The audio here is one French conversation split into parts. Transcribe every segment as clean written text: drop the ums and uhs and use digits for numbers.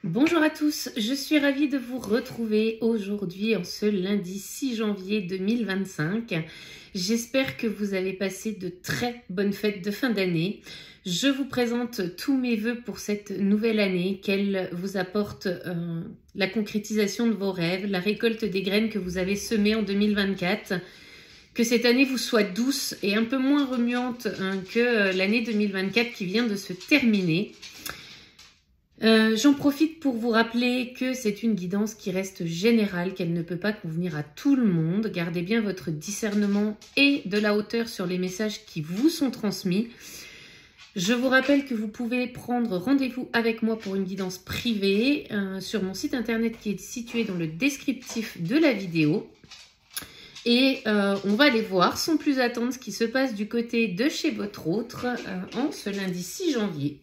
Bonjour à tous, je suis ravie de vous retrouver aujourd'hui en ce lundi 6 janvier 2025. J'espère que vous avez passé de très bonnes fêtes de fin d'année. Je vous présente tous mes vœux pour cette nouvelle année, qu'elle vous apporte la concrétisation de vos rêves, la récolte des graines que vous avez semées en 2024. Que cette année vous soit douce et un peu moins remuante que l'année 2024 qui vient de se terminer. J'en profite pour vous rappeler que c'est une guidance qui reste générale, qu'elle ne peut pas convenir à tout le monde. Gardez bien votre discernement et de la hauteur sur les messages qui vous sont transmis. Je vous rappelle que vous pouvez prendre rendez-vous avec moi pour une guidance privée sur mon site internet qui est situé dans le descriptif de la vidéo. Et on va aller voir sans plus attendre ce qui se passe du côté de chez votre autre en ce lundi 6 janvier.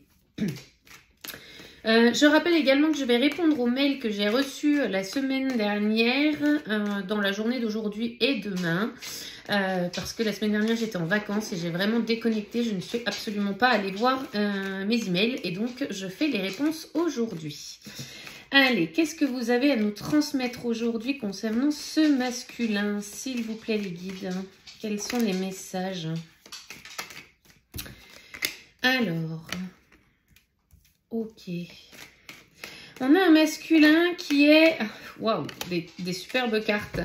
Je rappelle également que je vais répondre aux mails que j'ai reçus la semaine dernière, dans la journée d'aujourd'hui et demain, parce que la semaine dernière j'étais en vacances et j'ai vraiment déconnecté, je ne suis absolument pas allée voir mes emails et donc je fais les réponses aujourd'hui. Allez, qu'est-ce que vous avez à nous transmettre aujourd'hui concernant ce masculin, s'il vous plaît les guides? Quels sont les messages? Alors... Ok. On a un masculin qui est... Waouh, des superbes cartes.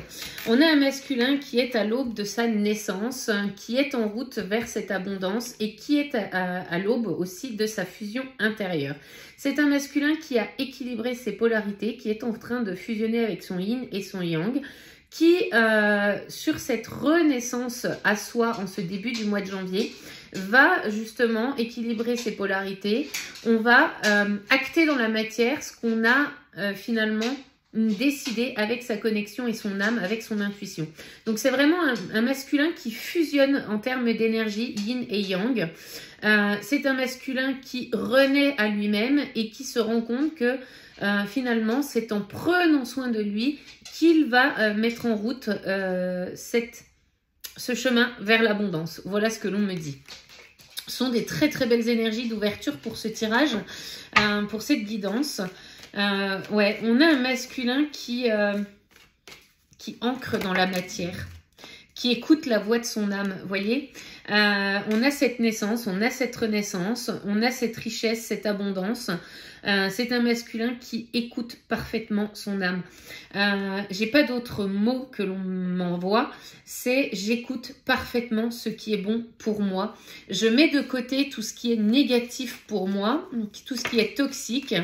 On a un masculin qui est à l'aube de sa naissance, qui est en route vers cette abondance et qui est à l'aube aussi de sa fusion intérieure. C'est un masculin qui a équilibré ses polarités, qui est en train de fusionner avec son yin et son yang, qui, sur cette renaissance à soi en ce début du mois de janvier, va justement équilibrer ses polarités. On va acter dans la matière ce qu'on a finalement décidé avec sa connexion et son âme, avec son intuition. Donc c'est vraiment un masculin qui fusionne en termes d'énergie, yin et yang. C'est un masculin qui renaît à lui-même et qui se rend compte que finalement c'est en prenant soin de lui qu'il va mettre en route ce chemin vers l'abondance. Voilà ce que l'on me dit. Ce sont des très très belles énergies d'ouverture pour ce tirage, pour cette guidance. Ouais, on a un masculin qui ancre dans la matière, qui écoute la voix de son âme, vous voyez. On a cette naissance, on a cette renaissance, on a cette richesse, cette abondance. C'est un masculin qui écoute parfaitement son âme. J'ai pas d'autre mot que l'on m'envoie, c'est j'écoute parfaitement ce qui est bon pour moi. Je mets de côté tout ce qui est négatif pour moi, tout ce qui est toxique,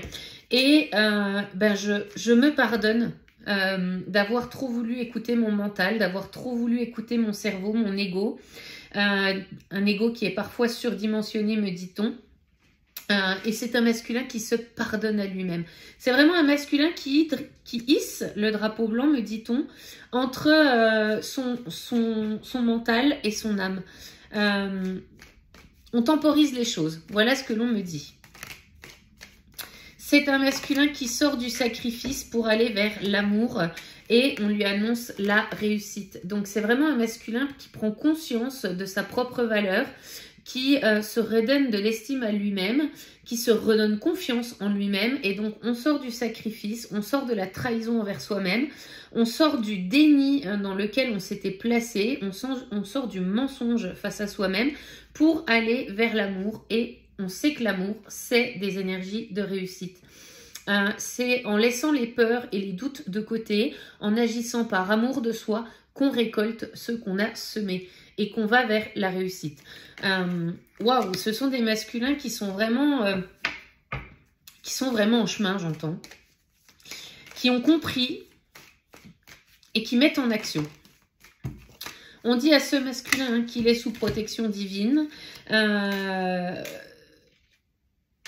et je me pardonne d'avoir trop voulu écouter mon mental, d'avoir trop voulu écouter mon cerveau, mon ego. Un ego qui est parfois surdimensionné, me dit-on. Et c'est un masculin qui se pardonne à lui-même. C'est vraiment un masculin qui hisse le drapeau blanc, me dit-on, entre son mental et son âme. On temporise les choses. Voilà ce que l'on me dit. C'est un masculin qui sort du sacrifice pour aller vers l'amour et on lui annonce la réussite. Donc c'est vraiment un masculin qui prend conscience de sa propre valeur, qui se redonne de l'estime à lui-même, qui se redonne confiance en lui-même. Et donc, on sort du sacrifice, on sort de la trahison envers soi-même, on sort du déni dans lequel on s'était placé, on sort du mensonge face à soi-même pour aller vers l'amour. Et on sait que l'amour, c'est des énergies de réussite. C'est en laissant les peurs et les doutes de côté, en agissant par amour de soi, qu'on récolte ce qu'on a semé et qu'on va vers la réussite. Waouh, ce sont des masculins qui sont vraiment en chemin, j'entends, qui ont compris et qui mettent en action. On dit à ce masculin qu'il est sous protection divine.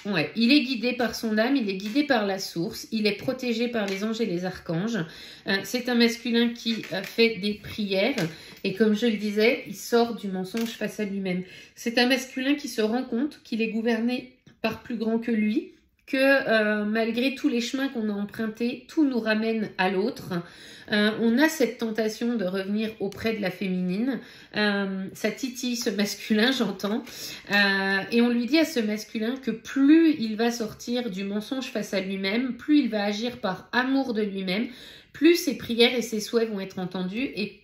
Ouais, il est guidé par son âme, il est guidé par la source, il est protégé par les anges et les archanges. C'est un masculin qui fait des prières et comme je le disais, il sort du mensonge face à lui-même. C'est un masculin qui se rend compte qu'il est gouverné par plus grand que lui, que malgré tous les chemins qu'on a empruntés, tout nous ramène à l'autre. On a cette tentation de revenir auprès de la féminine. Ça titille ce masculin, j'entends. Et on lui dit à ce masculin que plus il va sortir du mensonge face à lui-même, plus il va agir par amour de lui-même, plus ses prières et ses souhaits vont être entendus. Et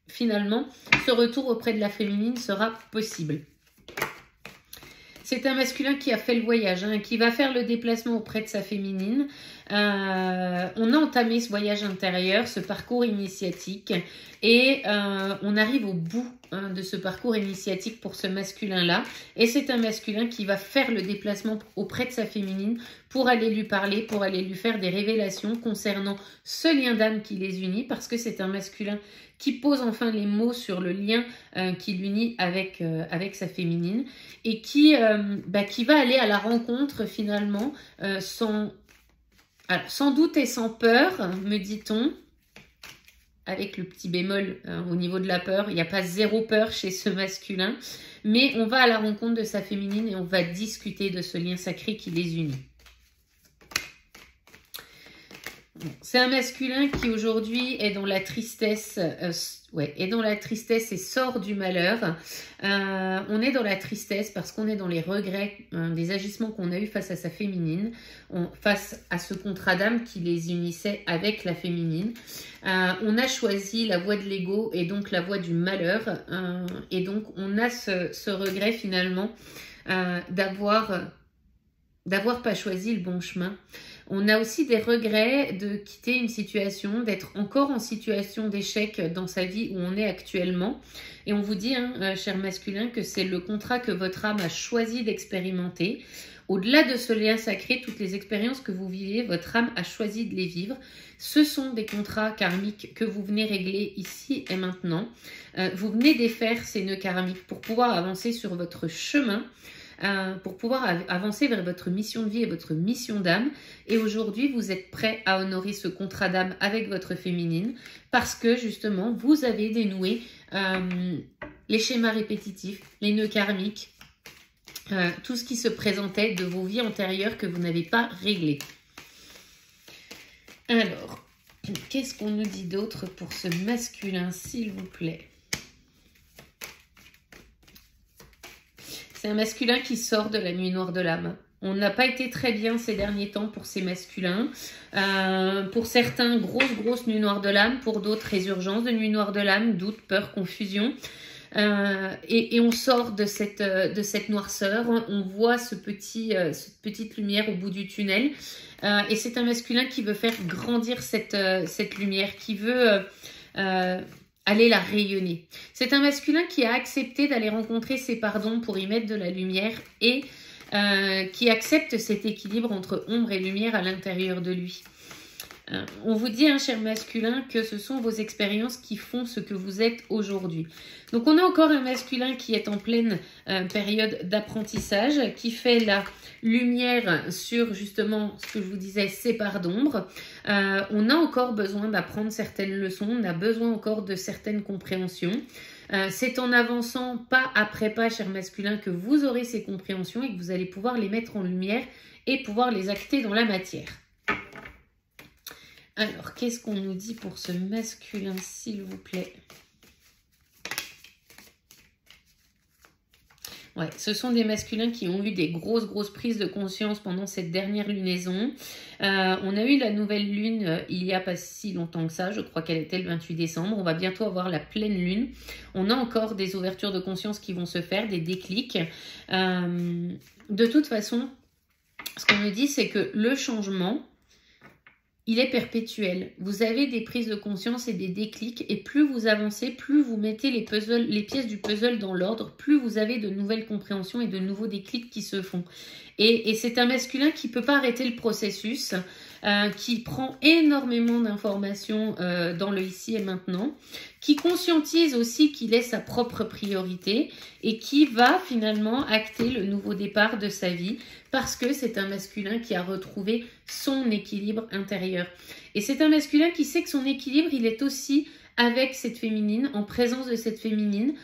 finalement, ce retour auprès de la féminine sera possible. C'est un masculin qui a fait le voyage, hein, qui va faire le déplacement auprès de sa féminine. On a entamé ce voyage intérieur, ce parcours initiatique, et on arrive au bout de ce parcours initiatique pour ce masculin-là. Et c'est un masculin qui va faire le déplacement auprès de sa féminine pour aller lui parler, pour aller lui faire des révélations concernant ce lien d'âme qui les unit, parce que c'est un masculin qui pose enfin les mots sur le lien qui l'unit avec sa féminine et qui va aller à la rencontre finalement sans doute et sans peur, me dit-on, avec le petit bémol au niveau de la peur. Il n'y a pas zéro peur chez ce masculin, mais on va à la rencontre de sa féminine et on va discuter de ce lien sacré qui les unit. C'est un masculin qui aujourd'hui est dans la tristesse, et sort du malheur. On est dans la tristesse parce qu'on est dans les regrets des agissements qu'on a eus face à sa féminine, face à ce contrat d'âme qui les unissait avec la féminine. On a choisi la voie de l'ego et donc la voie du malheur. Et donc on a ce regret finalement d'avoir pas choisi le bon chemin. On a aussi des regrets de quitter une situation, d'être encore en situation d'échec dans sa vie où on est actuellement. Et on vous dit, cher masculin, que c'est le contrat que votre âme a choisi d'expérimenter. Au-delà de ce lien sacré, toutes les expériences que vous vivez, votre âme a choisi de les vivre. Ce sont des contrats karmiques que vous venez régler ici et maintenant. Vous venez défaire ces nœuds karmiques pour pouvoir avancer sur votre chemin, pour pouvoir avancer vers votre mission de vie et votre mission d'âme. Et aujourd'hui, vous êtes prêt à honorer ce contrat d'âme avec votre féminine parce que justement, vous avez dénoué les schémas répétitifs, les nœuds karmiques, tout ce qui se présentait de vos vies antérieures que vous n'avez pas réglé. Alors, qu'est-ce qu'on nous dit d'autre pour ce masculin, s'il vous plaît ? C'est un masculin qui sort de la nuit noire de l'âme. On n'a pas été très bien ces derniers temps pour ces masculins. Pour certains, grosse nuit noire de l'âme. Pour d'autres, résurgence de nuit noire de l'âme, doute, peur, confusion. Et on sort de cette noirceur. On voit cette petite lumière au bout du tunnel. Et c'est un masculin qui veut faire grandir cette lumière, qui veut aller la rayonner. C'est un masculin qui a accepté d'aller rencontrer ses pardons pour y mettre de la lumière et qui accepte cet équilibre entre ombre et lumière à l'intérieur de lui. On vous dit, cher masculin, que ce sont vos expériences qui font ce que vous êtes aujourd'hui. Donc on a encore un masculin qui est en pleine période d'apprentissage, qui fait la lumière sur justement ce que je vous disais, ces parts d'ombre. On a encore besoin d'apprendre certaines leçons, on a besoin encore de certaines compréhensions. C'est en avançant pas après pas, cher masculin, que vous aurez ces compréhensions et que vous allez pouvoir les mettre en lumière et pouvoir les acter dans la matière. Alors, qu'est-ce qu'on nous dit pour ce masculin, s'il vous plaît? Ouais, ce sont des masculins qui ont eu des grosses prises de conscience pendant cette dernière lunaison. On a eu la nouvelle lune il n'y a pas si longtemps que ça, je crois qu'elle était le 28 décembre. On va bientôt avoir la pleine lune. On a encore des ouvertures de conscience qui vont se faire, des déclics. De toute façon, ce qu'on me dit, c'est que le changement, il est perpétuel. Vous avez des prises de conscience et des déclics et plus vous avancez, plus vous mettez les pièces du puzzle dans l'ordre, plus vous avez de nouvelles compréhensions et de nouveaux déclics qui se font. Et c'est un masculin qui ne peut pas arrêter le processus, qui prend énormément d'informations dans le ici et maintenant, qui conscientise aussi qu'il est sa propre priorité et qui va finalement acter le nouveau départ de sa vie parce que c'est un masculin qui a retrouvé son équilibre intérieur. Et c'est un masculin qui sait que son équilibre, il est aussi avec cette féminine, en présence de cette féminine.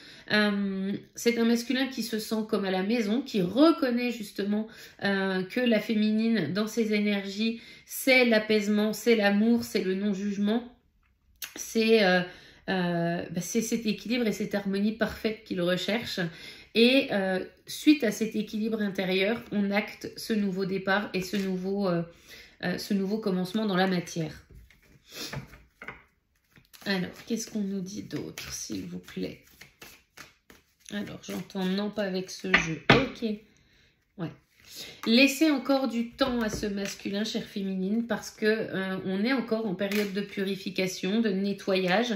C'est un masculin qui se sent comme à la maison, qui reconnaît justement que la féminine dans ses énergies, c'est l'apaisement, c'est l'amour, c'est le non-jugement, c'est cet équilibre et cette harmonie parfaite qu'il recherche. Et suite à cet équilibre intérieur, on acte ce nouveau départ et ce nouveau commencement dans la matière. Alors, qu'est-ce qu'on nous dit d'autre, s'il vous plaît? Alors, j'entends non, pas avec ce jeu. Ok. Ouais. Laissez encore du temps à ce masculin, chère féminine, parce que on est encore en période de purification, de nettoyage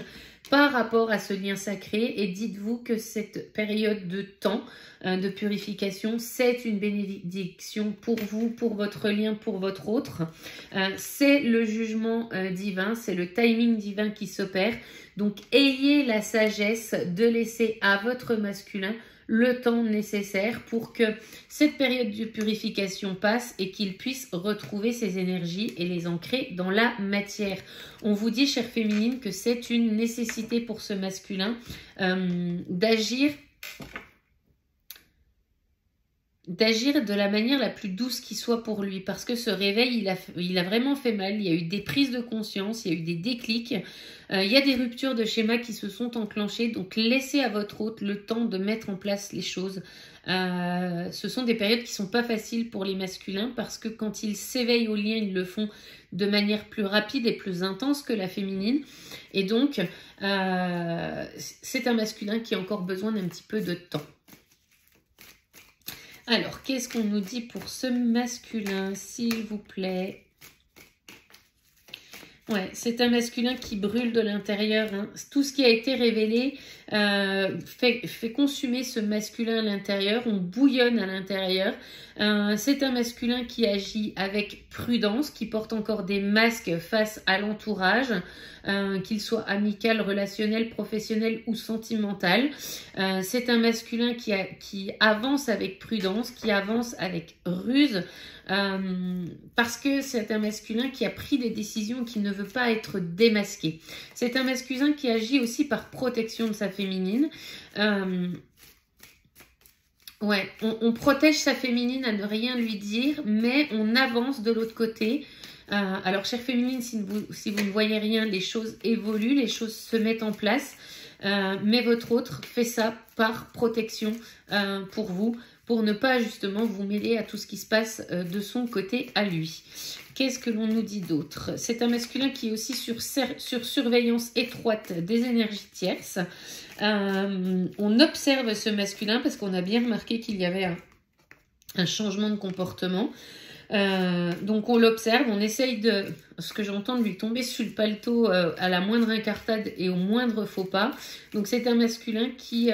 par rapport à ce lien sacré. Et dites-vous que cette période de temps de purification, c'est une bénédiction pour vous, pour votre lien, pour votre autre. C'est le jugement divin, c'est le timing divin qui s'opère. Donc, ayez la sagesse de laisser à votre masculin le temps nécessaire pour que cette période de purification passe et qu'il puisse retrouver ses énergies et les ancrer dans la matière. On vous dit, chère féminine, que c'est une nécessité pour ce masculin d'agir de la manière la plus douce qui soit pour lui, parce que ce réveil, il a vraiment fait mal. Il y a eu des prises de conscience, il y a eu des déclics, il y a des ruptures de schémas qui se sont enclenchées. Donc laissez à votre hôte le temps de mettre en place les choses. Ce sont des périodes qui ne sont pas faciles pour les masculins, parce que quand ils s'éveillent au lien, ils le font de manière plus rapide et plus intense que la féminine. Et donc c'est un masculin qui a encore besoin d'un petit peu de temps. Alors, qu'est-ce qu'on nous dit pour ce masculin, s'il vous plaît? Ouais, c'est un masculin qui brûle de l'intérieur. Hein. Tout ce qui a été révélé fait consumer ce masculin à l'intérieur. On bouillonne à l'intérieur. C'est un masculin qui agit avec prudence, qui porte encore des masques face à l'entourage, qu'il soit amical, relationnel, professionnel ou sentimental. C'est un masculin qui avance avec prudence, qui avance avec ruse, parce que c'est un masculin qui a pris des décisions, qui ne veut pas être démasqué. C'est un masculin qui agit aussi par protection de sa féminine. Ouais, on protège sa féminine à ne rien lui dire, mais on avance de l'autre côté. Alors, chère féminine, si vous ne voyez rien, les choses évoluent, les choses se mettent en place. Mais votre autre fait ça par protection pour vous, pour ne pas justement vous mêler à tout ce qui se passe de son côté à lui. Qu'est-ce que l'on nous dit d'autre? C'est un masculin qui est aussi sur surveillance étroite des énergies tierces. On observe ce masculin parce qu'on a bien remarqué qu'il y avait un changement de comportement. Donc on l'observe, on essaye ce que j'entends, de lui tomber sur le paletot à la moindre incartade et au moindre faux pas. Donc c'est un masculin qui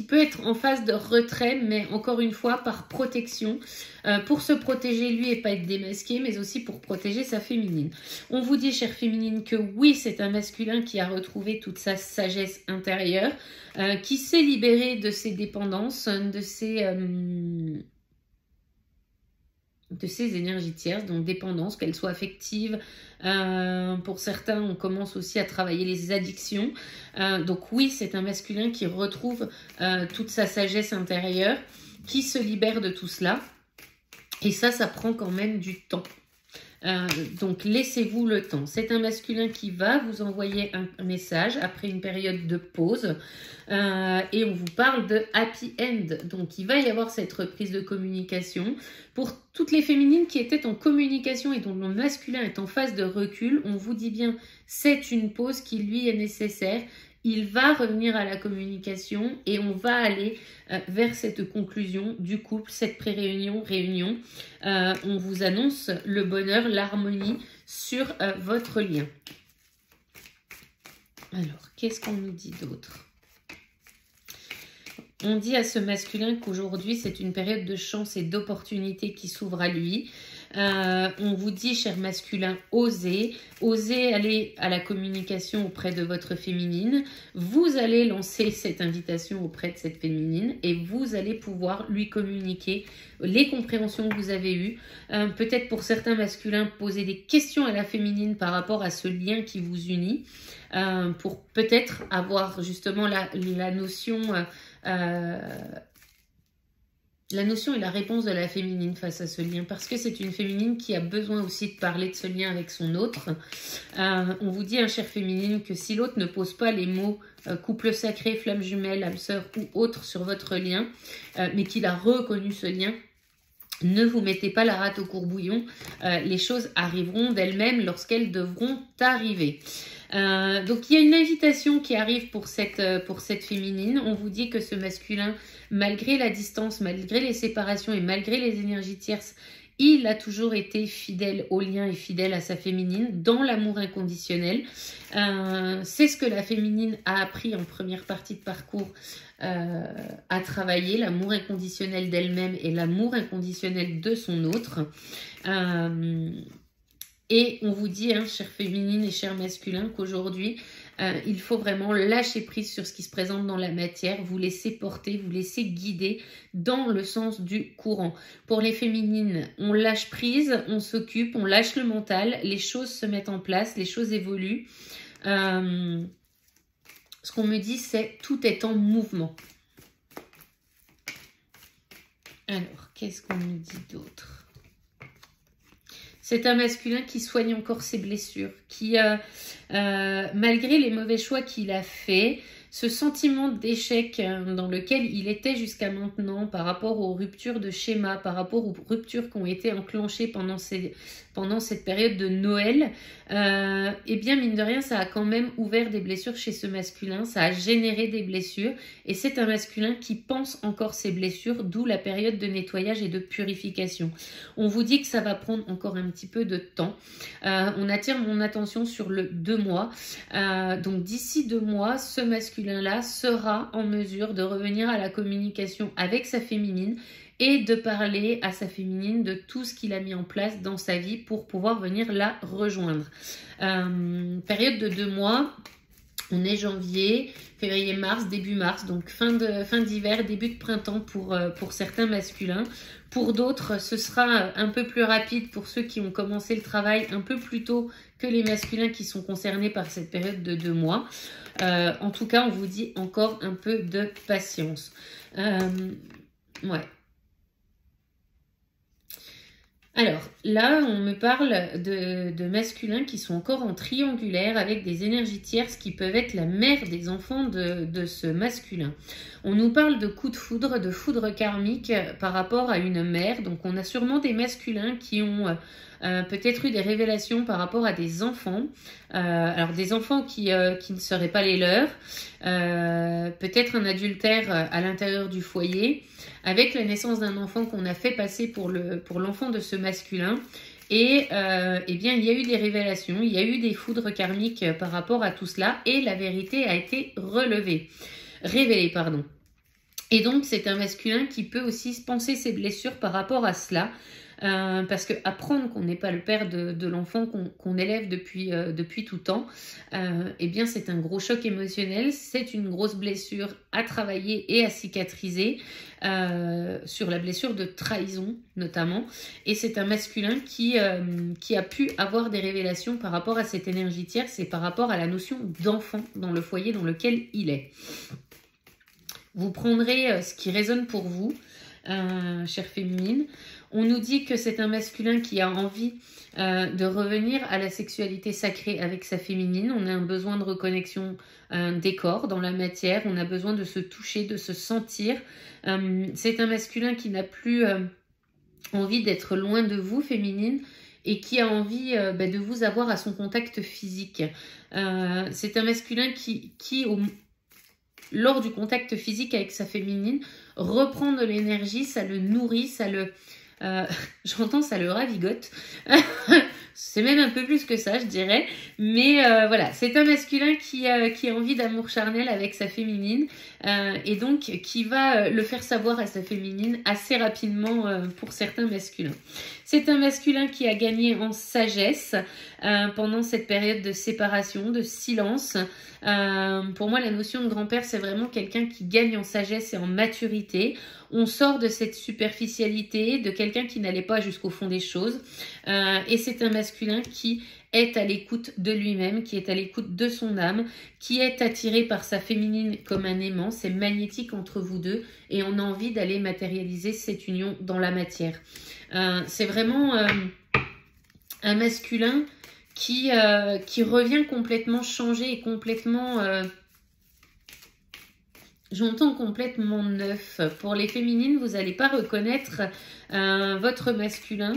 peut être en phase de retrait, mais encore une fois par protection, pour se protéger lui et pas être démasqué, mais aussi pour protéger sa féminine. On vous dit, chère féminine, que oui, c'est un masculin qui a retrouvé toute sa sagesse intérieure, qui s'est libéré de ses dépendances, de ses énergies tierces, donc dépendance, qu'elles soient affectives. Pour certains, on commence aussi à travailler les addictions. Donc oui, c'est un masculin qui retrouve toute sa sagesse intérieure, qui se libère de tout cela. Et ça prend quand même du temps. Donc laissez-vous le temps. C'est un masculin qui va vous envoyer un message après une période de pause, et on vous parle de happy end. Donc il va y avoir cette reprise de communication. Pour toutes les féminines qui étaient en communication et dont le masculin est en phase de recul, on vous dit bien, c'est une pause qui lui est nécessaire. Il va revenir à la communication et on va aller vers cette conclusion du couple, cette pré-réunion, réunion. On vous annonce le bonheur, l'harmonie sur votre lien. Alors, qu'est-ce qu'on nous dit d'autre? On dit à ce masculin qu'aujourd'hui, c'est une période de chance et d'opportunité qui s'ouvre à lui. On vous dit, cher masculin, osez. Osez aller à la communication auprès de votre féminine. Vous allez lancer cette invitation auprès de cette féminine et vous allez pouvoir lui communiquer les compréhensions que vous avez eues. Peut-être pour certains masculins, poser des questions à la féminine par rapport à ce lien qui vous unit. Pour peut-être avoir justement la notion et la réponse de la féminine face à ce lien, parce que c'est une féminine qui a besoin aussi de parler de ce lien avec son autre. On vous dit, chère féminine, que si l'autre ne pose pas les mots couple sacré, flamme jumelle, âme sœur ou autre sur votre lien, mais qu'il a reconnu ce lien, ne vous mettez pas la rate au courbouillon. Les choses arriveront d'elles-mêmes lorsqu'elles devront arriver. Donc il y a une invitation qui arrive pour cette féminine. On vous dit que ce masculin, malgré la distance, malgré les séparations et malgré les énergies tierces, il a toujours été fidèle au lien et fidèle à sa féminine dans l'amour inconditionnel. C'est ce que la féminine a appris en première partie de parcours à travailler, l'amour inconditionnel d'elle-même et l'amour inconditionnel de son autre. Et on vous dit, chère féminine et cher masculin, qu'aujourd'hui, il faut vraiment lâcher prise sur ce qui se présente dans la matière, vous laisser porter, vous laisser guider dans le sens du courant. Pour les féminines, on lâche prise, on s'occupe, on lâche le mental, les choses se mettent en place, les choses évoluent. Ce qu'on me dit, c'est tout est en mouvement. Alors, qu'est-ce qu'on me dit d'autre ? C'est un masculin qui soigne encore ses blessures, qui, malgré les mauvais choix qu'il a faits, ce sentiment d'échec dans lequel il était jusqu'à maintenant par rapport aux ruptures de schéma, par rapport aux ruptures qui ont été enclenchées pendant cette période de Noël, eh bien mine de rien, ça a quand même ouvert des blessures chez ce masculin, ça a généré des blessures et c'est un masculin qui pense encore ses blessures, d'où la période de nettoyage et de purification. On vous dit que ça va prendre encore un petit peu de temps. On attire mon attention sur le 2 mois. Donc d'ici 2 mois, ce masculin-là sera en mesure de revenir à la communication avec sa féminine et de parler à sa féminine de tout ce qu'il a mis en place dans sa vie pour pouvoir venir la rejoindre. Période de 2 mois, on est janvier, février, mars, début mars, donc fin d'hiver, début de printemps pour certains masculins. Pour d'autres, ce sera un peu plus rapide pour ceux qui ont commencé le travail un peu plus tôt que les masculins qui sont concernés par cette période de 2 mois. En tout cas, on vous dit encore un peu de patience. Ouais. Alors, là, on me parle de masculins qui sont encore en triangulaire avec des énergies tierces qui peuvent être la mère des enfants de ce masculin. On nous parle de coups de foudre karmique par rapport à une mère. Donc, on a sûrement des masculins qui ont peut-être eu des révélations par rapport à des enfants. Alors, des enfants qui ne seraient pas les leurs. Peut-être un adultère à l'intérieur du foyer, avec la naissance d'un enfant qu'on a fait passer pour l'enfant de ce masculin. Et eh bien, il y a eu des révélations, il y a eu des foudres karmiques par rapport à tout cela, et la vérité a été révélée. Et donc, c'est un masculin qui peut aussi penser ses blessures par rapport à cela. Parce que apprendre qu'on n'est pas le père de l'enfant qu'on élève depuis tout temps, eh bien c'est un gros choc émotionnel, c'est une grosse blessure à travailler et à cicatriser, sur la blessure de trahison notamment, et c'est un masculin qui a pu avoir des révélations par rapport à cette énergie tierce et par rapport à la notion d'enfant dans le foyer dans lequel il est. Vous prendrez ce qui résonne pour vous, chère féminine. On nous dit que c'est un masculin qui a envie de revenir à la sexualité sacrée avec sa féminine. On a un besoin de reconnexion des corps dans la matière. On a besoin de se toucher, de se sentir. C'est un masculin qui n'a plus envie d'être loin de vous, féminine, et qui a envie de vous avoir à son contact physique. C'est un masculin qui lors du contact physique avec sa féminine, reprend de l'énergie, ça le nourrit, ça le... j'entends, ça le ravigote. c'est même un peu plus que ça, je dirais. Mais voilà, c'est un masculin qui a envie d'amour charnel avec sa féminine et donc qui va le faire savoir à sa féminine assez rapidement pour certains masculins. C'est un masculin qui a gagné en sagesse pendant cette période de séparation, de silence. Pour moi, la notion de grand-père, c'est vraiment quelqu'un qui gagne en sagesse et en maturité. On sort de cette superficialité, de quelqu'un qui n'allait pas jusqu'au fond des choses. Et c'est un masculin qui est à l'écoute de lui-même, qui est à l'écoute de son âme, qui est attiré par sa féminine comme un aimant. C'est magnétique entre vous deux et on a envie d'aller matérialiser cette union dans la matière. C'est vraiment un masculin qui revient complètement changé et complètement... j'entends complètement neuf. Pour les féminines, vous n'allez pas reconnaître votre masculin,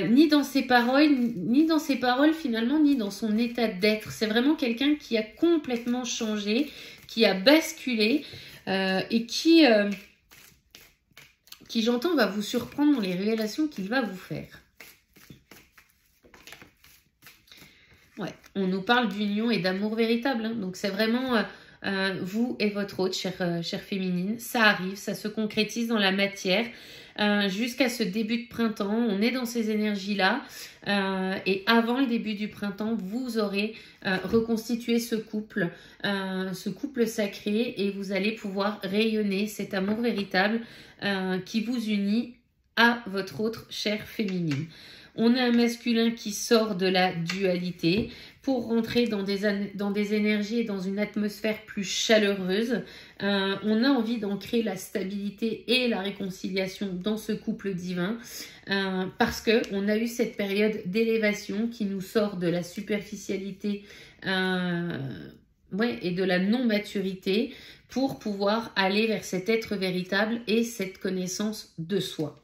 ni dans ses paroles finalement, ni dans son état d'être. C'est vraiment quelqu'un qui a complètement changé, qui a basculé et qui j'entends, va vous surprendre dans les révélations qu'il va vous faire. Ouais, on nous parle d'union et d'amour véritable, hein. Donc c'est vraiment vous et votre autre, chère féminine. Ça arrive, ça se concrétise dans la matière jusqu'à ce début de printemps. On est dans ces énergies-là et avant le début du printemps, vous aurez reconstitué ce couple sacré et vous allez pouvoir rayonner cet amour véritable qui vous unit à votre autre chère féminine. On a un masculin qui sort de la dualité pour rentrer dans des énergies et dans une atmosphère plus chaleureuse. On a envie d'ancrer la stabilité et la réconciliation dans ce couple divin parce qu'on a eu cette période d'élévation qui nous sort de la superficialité et de la non-maturité pour pouvoir aller vers cet être véritable et cette connaissance de soi.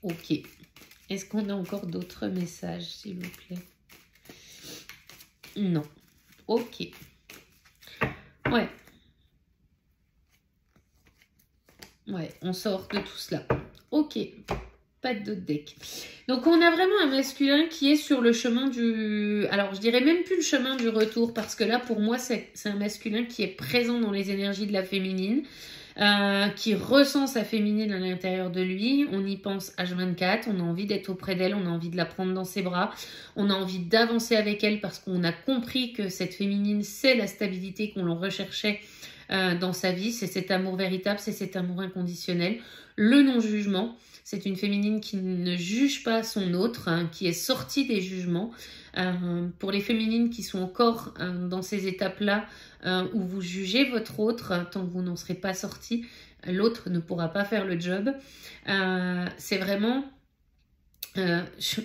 Ok. Est-ce qu'on a encore d'autres messages, s'il vous plaît? Non. Ok. Ouais. Ouais, on sort de tout cela. Ok. Pas d'autres decks. Donc, on a vraiment un masculin qui est sur le chemin du... Alors, je dirais même plus le chemin du retour, parce que là, pour moi, c'est un masculin qui est présent dans les énergies de la féminine. Qui ressent sa féminine à l'intérieur de lui. On y pense H24, on a envie d'être auprès d'elle, on a envie de la prendre dans ses bras, on a envie d'avancer avec elle parce qu'on a compris que cette féminine, c'est la stabilité qu'on recherchait dans sa vie, c'est cet amour véritable, c'est cet amour inconditionnel, le non-jugement. C'est une féminine qui ne juge pas son autre, hein, qui est sortie des jugements. Pour les féminines qui sont encore dans ces étapes-là, où vous jugez votre autre, tant que vous n'en serez pas sorti, l'autre ne pourra pas faire le job. C'est vraiment,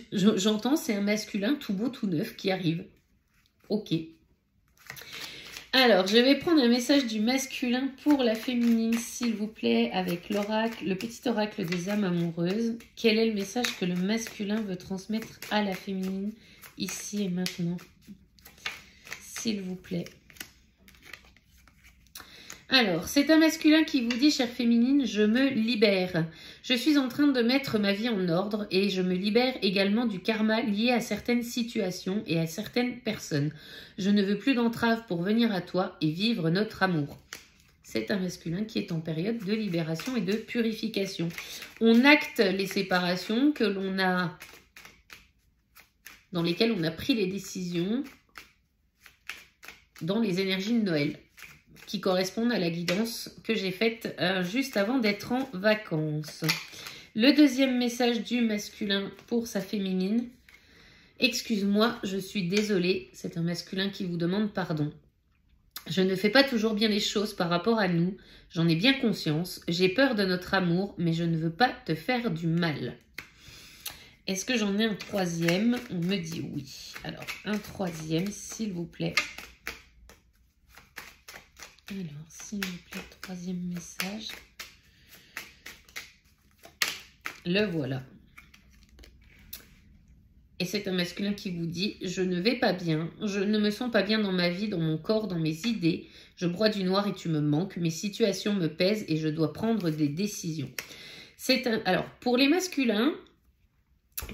j'entends, c'est un masculin tout beau, tout neuf qui arrive. Ok. Alors, je vais prendre un message du masculin pour la féminine, s'il vous plaît, avec l'oracle, le petit oracle des âmes amoureuses. Quel est le message que le masculin veut transmettre à la féminine, ici et maintenant? S'il vous plaît. Alors, c'est un masculin qui vous dit, chère féminine, je me libère. Je suis en train de mettre ma vie en ordre et je me libère également du karma lié à certaines situations et à certaines personnes. Je ne veux plus d'entrave pour venir à toi et vivre notre amour. C'est un masculin qui est en période de libération et de purification. On acte les séparations que l'on a, dans lesquelles on a pris les décisions dans les énergies de Noël, qui correspondent à la guidance que j'ai faite juste avant d'être en vacances. Le deuxième message du masculin pour sa féminine. Excuse-moi, je suis désolée. C'est un masculin qui vous demande pardon. Je ne fais pas toujours bien les choses par rapport à nous. J'en ai bien conscience. J'ai peur de notre amour, mais je ne veux pas te faire du mal. Est-ce que j'en ai un troisième? On me dit oui. Alors, un troisième, s'il vous plaît. Alors, s'il vous plaît, troisième message. Le voilà. Et c'est un masculin qui vous dit « Je ne vais pas bien, je ne me sens pas bien dans ma vie, dans mon corps, dans mes idées. Je broie du noir et tu me manques. Mes situations me pèsent et je dois prendre des décisions. » Alors, pour les masculins,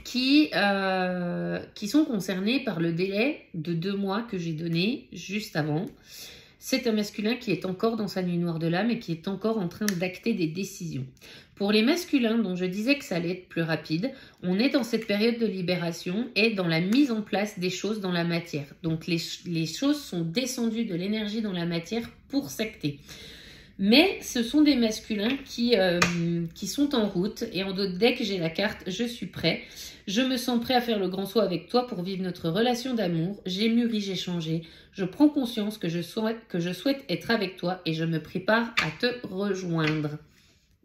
qui sont concernés par le délai de 2 mois que j'ai donné juste avant. C'est un masculin qui est encore dans sa nuit noire de l'âme et qui est encore en train d'acter des décisions. Pour les masculins dont je disais que ça allait être plus rapide, on est dans cette période de libération et dans la mise en place des choses dans la matière. Donc les choses sont descendues de l'énergie dans la matière pour s'acter. Mais ce sont des masculins qui sont en route et en deck j'ai la carte « Je suis prêt ». Je me sens prêt à faire le grand saut avec toi pour vivre notre relation d'amour. J'ai mûri, j'ai changé. Je prends conscience que je souhaite être avec toi et je me prépare à te rejoindre.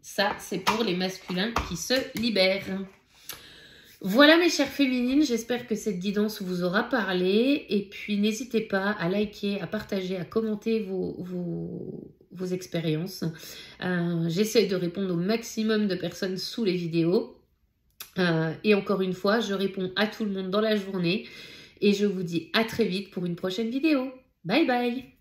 Ça, c'est pour les masculins qui se libèrent. Voilà mes chères féminines, j'espère que cette guidance vous aura parlé. Et puis n'hésitez pas à liker, à partager, à commenter vos expériences. J'essaie de répondre au maximum de personnes sous les vidéos. Et encore une fois, je réponds à tout le monde dans la journée. Et je vous dis à très vite pour une prochaine vidéo. Bye bye!